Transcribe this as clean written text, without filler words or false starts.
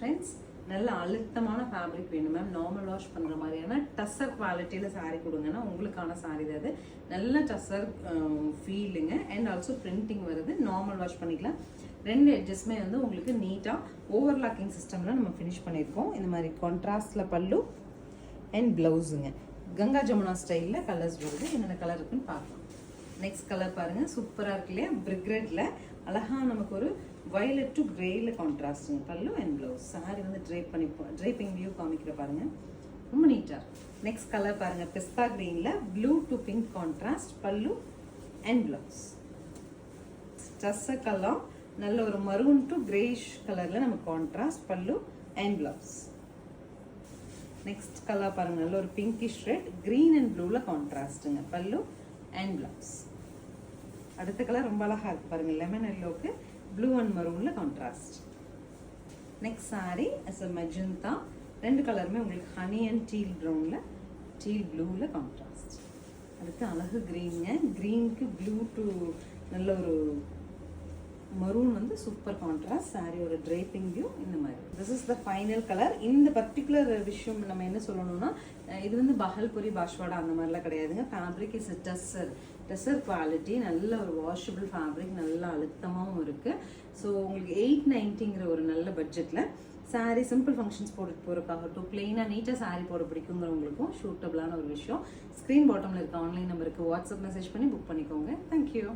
Friends, நல்ல அழுத்தமான fabric வேணும் மேம். நார்மல் வாஷ் பண்ணுற மாதிரியான டஸ்ஸர் குவாலிட்டியில் சாரீ கொடுங்கன்னா உங்களுக்கான சாரீ தான் அது. நல்ல டஸ்ஸர் ஃபீலுங்க அண்ட் ஆல்சோ பிரிண்டிங் வருது. நார்மல் வாஷ் பண்ணிக்கலாம். ரெண்டு எட்ஜஸ்மே வந்து உங்களுக்கு நீட்டாக ஓவர்லாக்கிங் சிஸ்டமில் நம்ம ஃபினிஷ் பண்ணியிருக்கோம். இந்த மாதிரி கான்ட்ராஸ்டில் பல்லு அண்ட் ப்ளவுஸுங்க. கங்கா ஜமுனா ஸ்டைலில் கலர்ஸ் வருது. என்னென்ன கலர் இருக்குன்னு பார்க்கலாம். நெக்ஸ்ட் கலர் பாருங்கள், சூப்பராக இருக்கு இல்லையா? பிரிக் ரெட்டில் அழகாக நமக்கு ஒரு வயலட் டு கிரேயில் கான்ட்ராஸ்ட்டுங்க. பல்லு அண்ட் ப்ளவுஸ். சாரி வந்து ட்ரேப்பிங் வியூ காமிக்கிற பாருங்கள், ரொம்ப நீட்டாக. நெக்ஸ்ட் கலர் பாருங்கள், பிஸ்தா க்ரீனில் ப்ளூ டு பிங்க் கான்ட்ராஸ்ட். பல்லு அண்ட் ப்ளவுஸ். ஸ்டஸ்ஸர் கலர் நல்ல ஒரு மரூன் டு கிரேஷ் கலரில் நமக்கு கான்ட்ராஸ்ட். பல்லு அண்ட் ப்ளவுஸ். நெக்ஸ்ட் கலர் பாருங்கள், நல்ல ஒரு பிங்கிஷ் ரெட் க்ரீன் அண்ட் ப்ளூவில் கான்ட்ராஸ்ட்டுங்க. பல்லு அண்ட் ப்ளவுஸ். அடுத்த கலர் ரொம்ப அழகாக இருக்குது பாருங்கள், லெமன் எல்லோவுக்கு ப்ளூ அண்ட் மரூனில் contrast. Next sari as a magenta. ரெண்டு கலருமே உங்களுக்கு ஹனி அண்ட் டீல் ப்ரௌனில் டீல் ப்ளூவில் கான்ட்ராஸ்ட். அடுத்து அழகு க்ரீனுங்க. க்ரீனுக்கு ப்ளூ டு நல்ல ஒரு மரூன் வந்து சூப்பர் கான்ட்ராஸ்ட். சாரியோட ட்ரேப்பிங் வியூ இந்த மாதிரி. This is the final colour. இந்த பர்டிகுலர் விஷயம் நம்ம என்ன சொல்லணும்னா, இது வந்து பஹல்புரி பாஷ்வாடா அந்த மாதிரிலாம் கிடையாதுங்க. Fabric is டெசர் quality. நல்ல ஒரு வாஷபிள் ஃபேப்ரிக், நல்ல அழுத்தமாகவும் இருக்குது. ஸோ உங்களுக்கு 890ங்கிற ஒரு நல்ல பட்ஜெட்டில் சாரீ சிம்பிள் ஃபங்க்ஷன்ஸ் போட்டுட்டு போகிறதுக்காகட்டும், பிளெயினாக நீட்டாக சாரீ போட பிடிக்குங்கிறவங்களுக்கும் சூட்டபிளான ஒரு விஷயம். ஸ்க்ரீன் பாட்டமில் இருக்க ஆன்லைன் நம்பருக்கு வாட்ஸ்அப் மெசேஜ் பண்ணி புக் பண்ணிக்கோங்க. தேங்க்யூ.